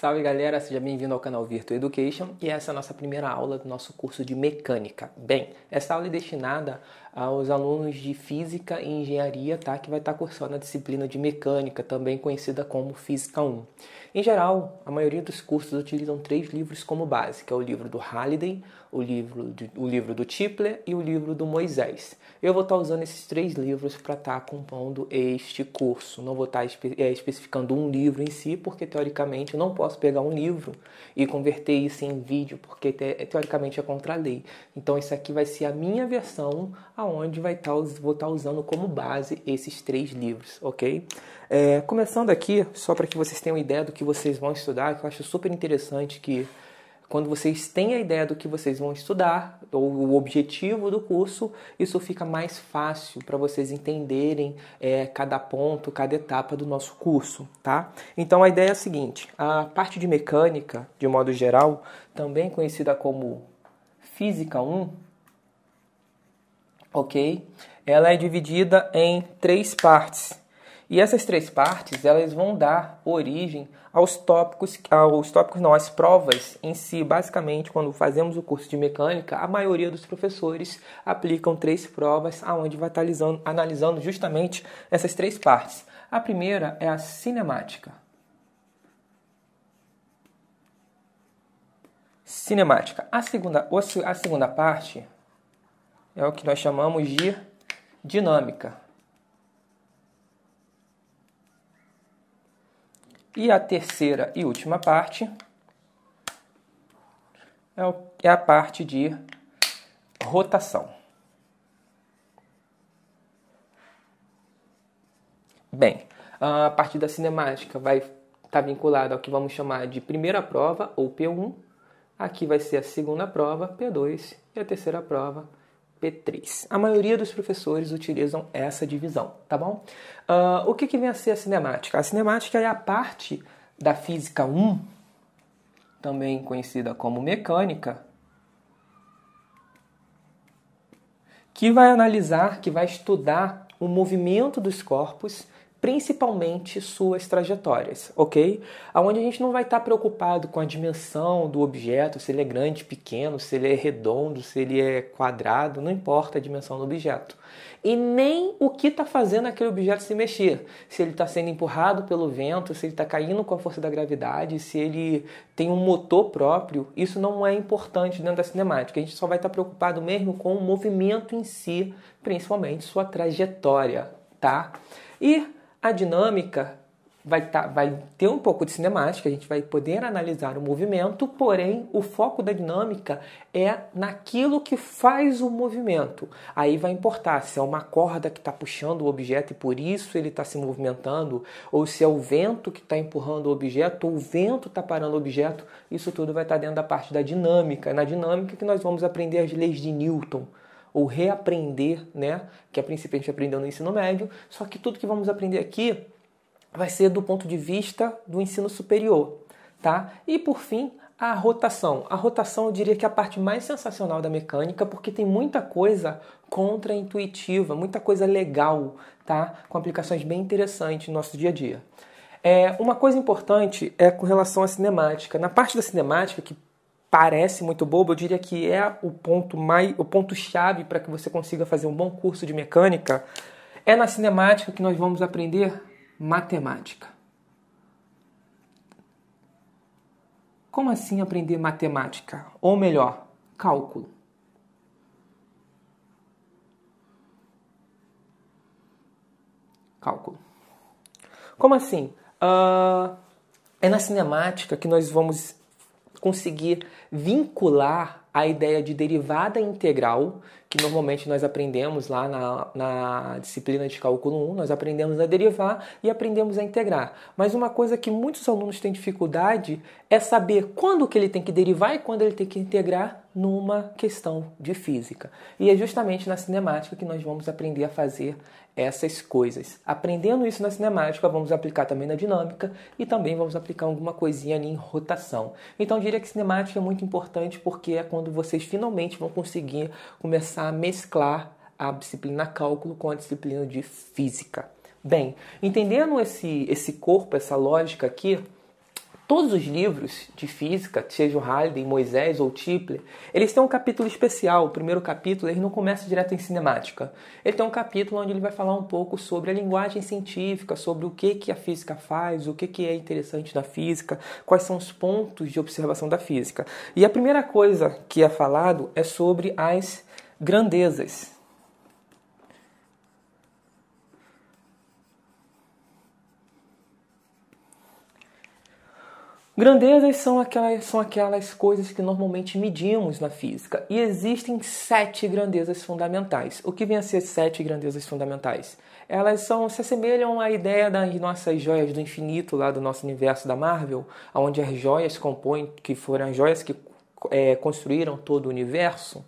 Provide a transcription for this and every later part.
Salve galera, seja bem-vindo ao canal Virtual Education e essa é a nossa primeira aula do nosso curso de mecânica. Bem, essa aula é destinada aos alunos de física e engenharia, tá? Que vai estar cursando a disciplina de mecânica, também conhecida como Física 1. Em geral, a maioria dos cursos utilizam 3 livros como base, que é o livro do Halliday, o livro do Tipler e o livro do Moisés. Eu vou estar usando esses 3 livros para estar compondo este curso. Não vou estar especificando um livro em si, porque teoricamente eu não posso pegar um livro e converter isso em vídeo, porque teoricamente é contra a lei. Então isso aqui vai ser a minha versão, aonde vou estar usando como base esses 3 livros, ok? Começando aqui, só para que vocês tenham ideia do que vocês vão estudar, que eu acho super interessante que quando vocês têm a ideia do que vocês vão estudar, ou o objetivo do curso, isso fica mais fácil para vocês entenderem cada ponto, cada etapa do nosso curso, tá? Então a ideia é a seguinte, a parte de mecânica, de modo geral, também conhecida como Física 1, ok? Ela é dividida em 3 partes. E essas 3 partes, elas vão dar origem às provas em si. Basicamente, quando fazemos o curso de mecânica, a maioria dos professores aplicam 3 provas, onde vai estar analisando justamente essas 3 partes. A primeira é a cinemática. A segunda parte é o que nós chamamos de dinâmica. E a terceira e última parte é a parte de rotação. Bem, a parte da cinemática vai estar vinculada ao que vamos chamar de primeira prova, ou P1. Aqui vai ser a segunda prova, P2, e a terceira prova, P3. A maioria dos professores utilizam essa divisão, tá bom? O que vem a ser a cinemática? A cinemática é a parte da Física 1, também conhecida como mecânica, que vai analisar, que vai estudar o movimento dos corpos, principalmente suas trajetórias, ok? Onde a gente não vai estar preocupado com a dimensão do objeto, se ele é grande, pequeno, se ele é redondo, se ele é quadrado, não importa a dimensão do objeto. E nem o que está fazendo aquele objeto se mexer. Se ele está sendo empurrado pelo vento, se ele está caindo com a força da gravidade, se ele tem um motor próprio, isso não é importante dentro da cinemática. A gente só vai estar preocupado mesmo com o movimento em si, principalmente sua trajetória, tá? E a dinâmica vai ter um pouco de cinemática, a gente vai poder analisar o movimento, porém o foco da dinâmica é naquilo que faz o movimento. Aí vai importar se é uma corda que está puxando o objeto e por isso ele está se movimentando, ou se é o vento que está empurrando o objeto, ou o vento está parando o objeto. Isso tudo vai estar dentro da parte da dinâmica. É na dinâmica que nós vamos aprender as leis de Newton, ou reaprender, né? Que a princípio a gente aprendeu no ensino médio, só que tudo que vamos aprender aqui vai ser do ponto de vista do ensino superior, tá? E por fim, a rotação. A rotação eu diria que é a parte mais sensacional da mecânica, porque tem muita coisa contra-intuitiva, muita coisa legal, tá? Com aplicações bem interessantes no nosso dia a dia. Uma coisa importante é com relação à cinemática. Na parte da cinemática, que parece muito bobo, eu diria que é o ponto-chave para que você consiga fazer um bom curso de mecânica, é na cinemática que nós vamos aprender matemática. Como assim aprender matemática? Ou melhor, cálculo. Cálculo. Como assim? É na cinemática que nós vamos conseguir vincular a ideia de derivada integral, que normalmente nós aprendemos lá na disciplina de cálculo 1, nós aprendemos a derivar e aprendemos a integrar. Mas uma coisa que muitos alunos têm dificuldade é saber quando que ele tem que derivar e quando ele tem que integrar numa questão de física. E é justamente na cinemática que nós vamos aprender a fazer essas coisas. Aprendendo isso na cinemática, vamos aplicar também na dinâmica e também vamos aplicar alguma coisinha ali em rotação. Então eu diria que cinemática é muito importante porque é quando vocês finalmente vão conseguir começar a mesclar a disciplina cálculo com a disciplina de física. Bem, entendendo esse corpo, essa lógica aqui, Todos os livros de física, seja o Halliday, Moisés ou Tipler, eles têm um capítulo especial. O primeiro capítulo ele não começa direto em cinemática. Ele tem um capítulo onde ele vai falar um pouco sobre a linguagem científica, sobre o que a física faz, o que é interessante da física, quais são os pontos de observação da física. E a primeira coisa que é falado é sobre as grandezas. Grandezas são aquelas coisas que normalmente medimos na física. E existem 7 grandezas fundamentais. O que vem a ser 7 grandezas fundamentais? Elas se assemelham à ideia das nossas joias do infinito lá do nosso universo da Marvel, onde as joias que foram as joias que construíram todo o universo.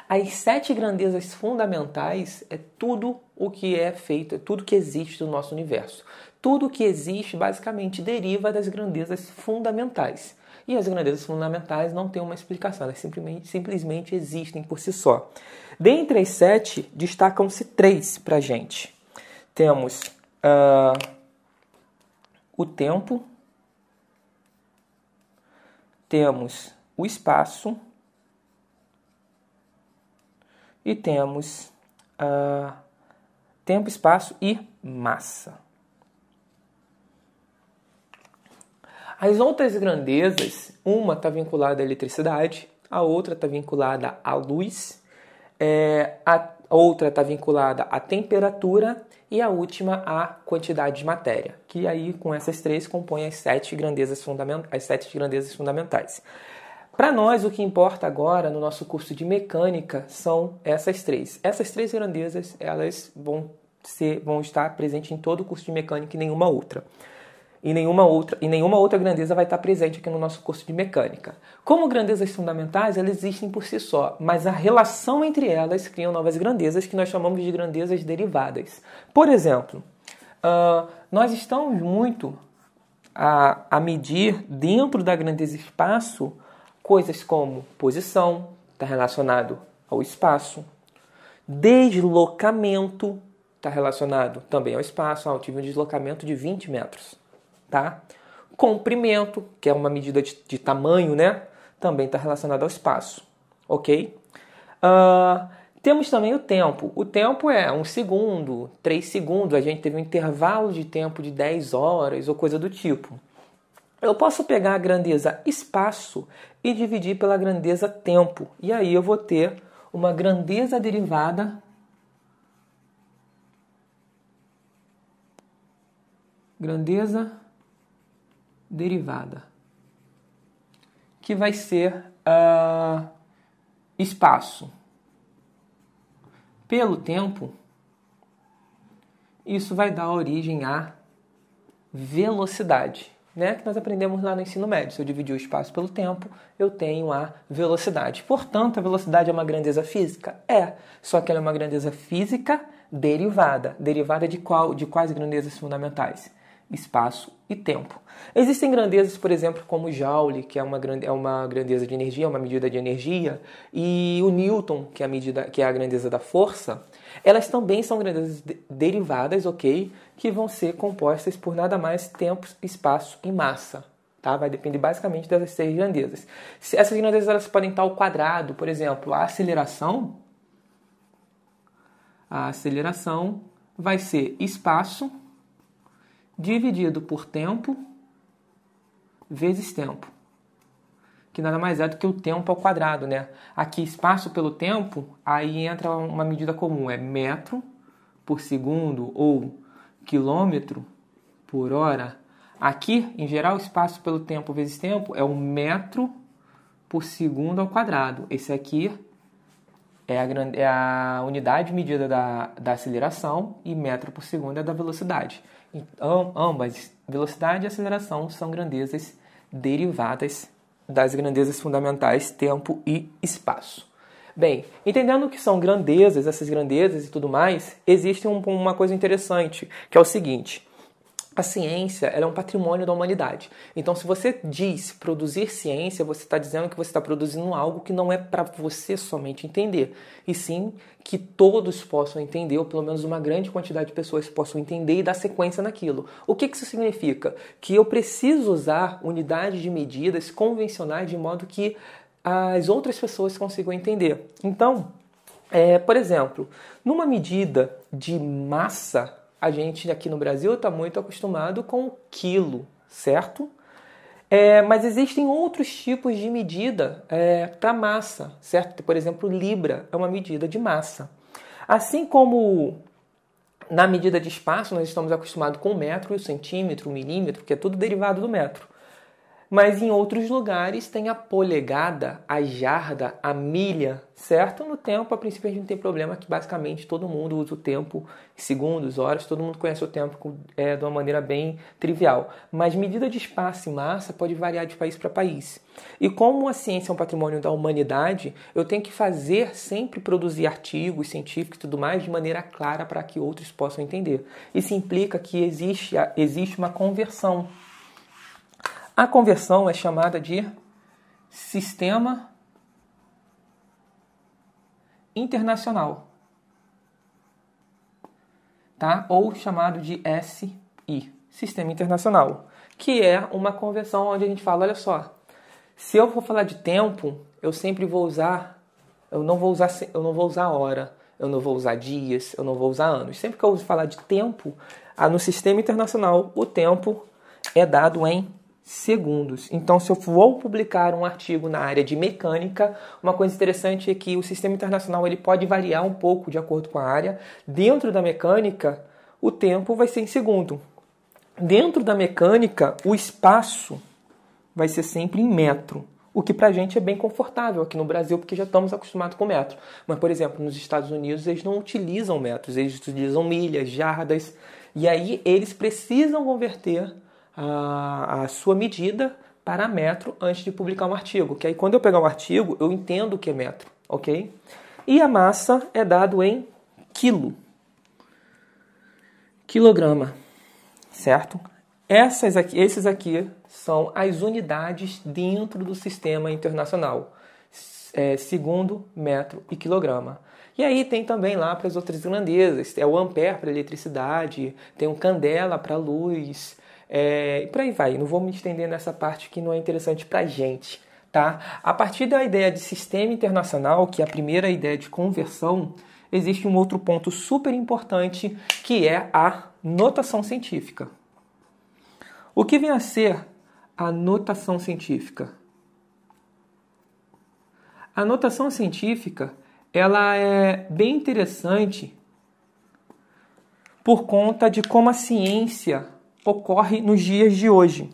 As 7 grandezas fundamentais é tudo o que é feito, é tudo que existe no nosso universo. Tudo que existe basicamente deriva das grandezas fundamentais. E as grandezas fundamentais não têm uma explicação, elas simplesmente existem por si só. Dentre as 7, destacam-se 3 para a gente. Temos o tempo, temos o espaço e temos tempo, espaço e massa. As outras grandezas, uma está vinculada à eletricidade, a outra está vinculada à luz, a outra está vinculada à temperatura e a última à quantidade de matéria, que aí com essas 3 compõem as 7 grandezas fundamentais. Para nós, o que importa agora no nosso curso de mecânica são essas 3. Essas 3 grandezas elas vão estar presentes em todo o curso de mecânica e nenhuma outra. E nenhuma outra grandeza vai estar presente aqui no nosso curso de mecânica. Como grandezas fundamentais, elas existem por si só, mas a relação entre elas cria novas grandezas que nós chamamos de grandezas derivadas. Por exemplo, nós estamos muito a medir dentro da grandeza espaço coisas como posição, está relacionado ao espaço, deslocamento, está relacionado também ao espaço. Eu tive um deslocamento de 20 metros. Tá? Comprimento, que é uma medida de tamanho, né? Também está relacionado ao espaço, ok? Temos também o tempo. O tempo é 1 segundo, 3 segundos. A gente teve um intervalo de tempo de 10 horas ou coisa do tipo. Eu posso pegar a grandeza espaço e dividir pela grandeza tempo. E aí eu vou ter uma grandeza derivada que vai ser espaço pelo tempo. Isso vai dar origem à velocidade, né? Que nós aprendemos lá no ensino médio. Se eu dividir o espaço pelo tempo, eu tenho a velocidade. Portanto, a velocidade é uma grandeza física? Só que ela é uma grandeza física derivada. Derivada de quais grandezas fundamentais? Espaço e tempo. Existem grandezas, por exemplo, como o Joule, que é uma grandeza de energia, uma medida de energia, e o Newton, que é a grandeza da força. Elas também são grandezas derivadas, ok? Que vão ser compostas por nada mais tempo, espaço e massa. Tá? Vai depender basicamente dessas 6 grandezas. Essas grandezas elas podem estar ao quadrado, por exemplo, a aceleração vai ser espaço dividido por tempo vezes tempo, que nada mais é do que o tempo ao quadrado, né? Aqui, espaço pelo tempo, aí entra uma medida comum, é metro por segundo ou quilômetro por hora. Aqui, em geral, espaço pelo tempo vezes tempo é 1 metro por segundo ao quadrado. Esse aqui é a unidade medida da aceleração e metro por segundo é da velocidade. Então, ambas, velocidade e aceleração, são grandezas derivadas das grandezas fundamentais tempo e espaço. Bem, entendendo o que são essas grandezas e tudo mais, existe uma coisa interessante, que é o seguinte. A ciência, ela é um patrimônio da humanidade. Então, se você diz produzir ciência, você está dizendo que você está produzindo algo que não é para você somente entender, e sim que todos possam entender, ou pelo menos uma grande quantidade de pessoas possam entender e dar sequência naquilo. O que isso significa? Que eu preciso usar unidades de medidas convencionais de modo que as outras pessoas consigam entender. Então, por exemplo, numa medida de massa, a gente aqui no Brasil está muito acostumado com o quilo, certo? Mas existem outros tipos de medida para massa, certo? Por exemplo, libra é uma medida de massa. Assim como na medida de espaço nós estamos acostumados com o metro, o centímetro, o milímetro, que é tudo derivado do metro. Mas em outros lugares tem a polegada, a jarda, a milha, certo? No tempo, a princípio, a gente não tem problema que basicamente todo mundo usa o tempo, segundos, horas, todo mundo conhece o tempo de uma maneira bem trivial. Mas medida de espaço e massa pode variar de país para país. E como a ciência é um patrimônio da humanidade, eu tenho que sempre produzir artigos científicos e tudo mais de maneira clara para que outros possam entender. Isso implica que existe uma conversão. A conversão é chamada de Sistema Internacional, tá? Ou chamado de SI, Sistema Internacional, que é uma conversão onde a gente fala, olha só, se eu for falar de tempo, eu não vou usar hora, eu não vou usar dias, eu não vou usar anos. Sempre que eu falar de tempo, no Sistema Internacional, o tempo é dado em segundos. Então, se eu vou publicar um artigo na área de mecânica, uma coisa interessante é que o sistema internacional ele pode variar um pouco de acordo com a área. Dentro da mecânica, o tempo vai ser em segundo. Dentro da mecânica, o espaço vai ser sempre em metro, o que pra gente é bem confortável aqui no Brasil, porque já estamos acostumados com metro. Mas, por exemplo, nos Estados Unidos, eles não utilizam metros, eles utilizam milhas, jardas, e aí eles precisam converter a sua medida para metro antes de publicar um artigo. Que aí quando eu pegar um artigo, eu entendo o que é metro, ok? E a massa é dado em quilograma, certo? Esses aqui são as unidades dentro do sistema internacional, segundo, metro e quilograma. E aí tem também lá para as outras grandezas, o ampere para eletricidade, tem o candela para luz, e por aí vai. Não vou me estender nessa parte que não é interessante para a gente, tá? A partir da ideia de sistema internacional, que é a primeira ideia de conversão, existe um outro ponto super importante, que é a notação científica. O que vem a ser a notação científica? A notação científica ela é bem interessante por conta de como a ciência ocorre nos dias de hoje,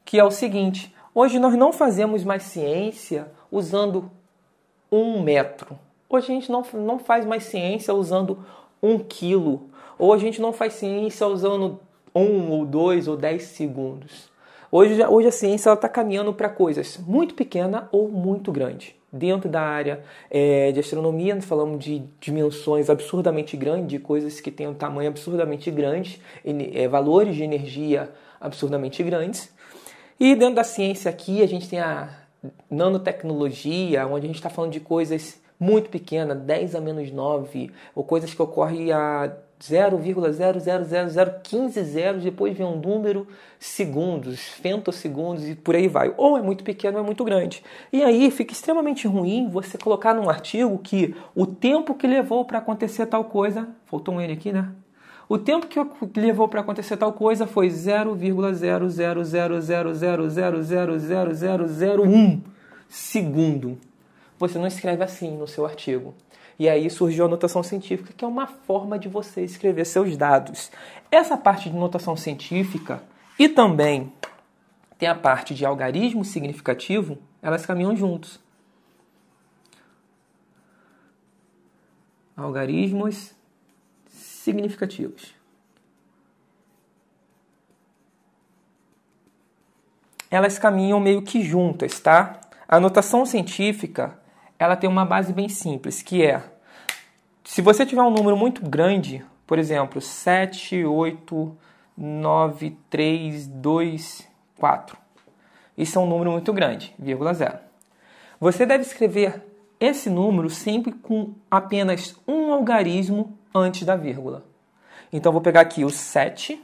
que é o seguinte: hoje nós não fazemos mais ciência usando 1 metro. Hoje a gente não faz mais ciência usando 1 quilo. Ou a gente não faz ciência usando 1 ou 2 ou 10 segundos. Hoje a ciência está caminhando para coisas muito pequenas ou muito grandes. Dentro da área de astronomia, nós falamos de dimensões absurdamente grandes, de coisas que têm um tamanho absurdamente grande, valores de energia absurdamente grandes. E dentro da ciência aqui, a gente tem a nanotecnologia, onde a gente está falando de coisas muito pequenas, 10 a menos 9, ou coisas que ocorrem a 0,00015 zeros, depois vem um número, segundos, femtosegundos e por aí vai. Ou é muito pequeno ou é muito grande. E aí fica extremamente ruim você colocar num artigo que o tempo que levou para acontecer tal coisa... Faltou um N aqui, né? O tempo que levou para acontecer tal coisa foi 0,00000000001 segundo. Você não escreve assim no seu artigo. E aí surgiu a notação científica, que é uma forma de você escrever seus dados. Essa parte de notação científica e também tem a parte de algarismo significativo, elas caminham juntos. Algarismos significativos. Elas caminham meio que juntas, tá? A notação científica ela tem uma base bem simples, que é, se você tiver um número muito grande, por exemplo, 7, 8, 9324. Isso é um número muito grande, vírgula 0. Você deve escrever esse número sempre com apenas um algarismo antes da vírgula. Então, eu vou pegar aqui o 7,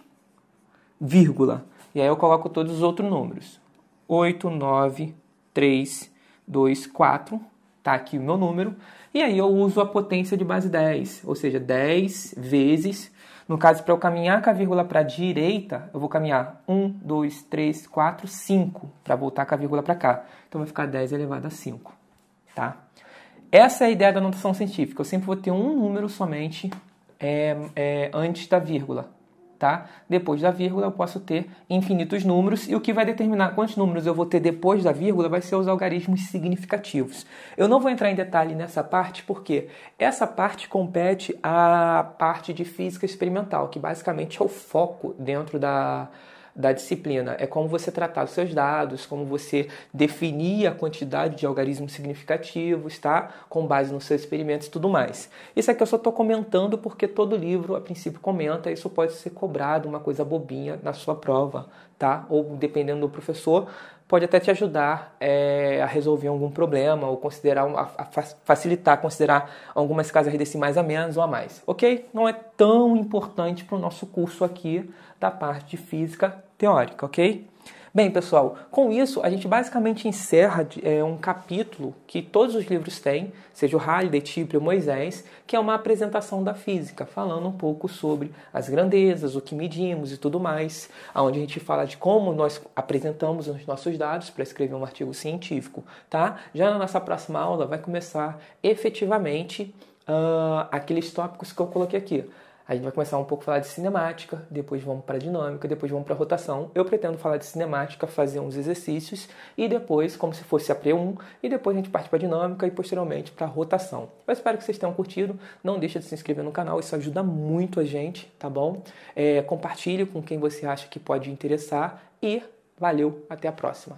vírgula, e aí eu coloco todos os outros números. 8, 9, 3, 2, 4, tá aqui o meu número. E aí eu uso a potência de base 10, ou seja, 10 vezes. No caso, para eu caminhar com a vírgula para a direita, eu vou caminhar 1, 2, 3, 4, 5, para voltar com a vírgula para cá. Então vai ficar 10 elevado a 5, tá? Essa é a ideia da notação científica. Eu sempre vou ter um número somente antes da vírgula, tá? Depois da vírgula eu posso ter infinitos números e o que vai determinar quantos números eu vou ter depois da vírgula vai ser os algarismos significativos. Eu não vou entrar em detalhe nessa parte porque essa parte compete à parte de física experimental, que basicamente é o foco dentro da disciplina. É como você tratar os seus dados, como você definir a quantidade de algarismos significativos, tá? Com base nos seus experimentos e tudo mais. Isso aqui eu só estou comentando porque todo livro, a princípio, comenta. Isso pode ser cobrado, uma coisa bobinha, na sua prova, tá? Ou, dependendo do professor, pode até te ajudar a resolver algum problema ou facilitar, considerar algumas casas decimais a menos ou a mais, ok? Não é tão importante para o nosso curso aqui da parte de física teórica, ok? Bem, pessoal, com isso a gente basicamente encerra um capítulo que todos os livros têm, seja o Halliday, Tipler ou Moisés, que é uma apresentação da física, falando um pouco sobre as grandezas, o que medimos e tudo mais, onde a gente fala de como nós apresentamos os nossos dados para escrever um artigo científico, tá? Já na nossa próxima aula vai começar efetivamente aqueles tópicos que eu coloquei aqui. A gente vai começar um pouco a falar de cinemática, depois vamos para dinâmica, depois vamos para rotação. Eu pretendo falar de cinemática, fazer uns exercícios e depois, como se fosse a Pre1, e depois a gente parte para dinâmica e posteriormente para rotação. Eu espero que vocês tenham curtido. Não deixa de se inscrever no canal, isso ajuda muito a gente, tá bom? Compartilhe com quem você acha que pode interessar e valeu, até a próxima.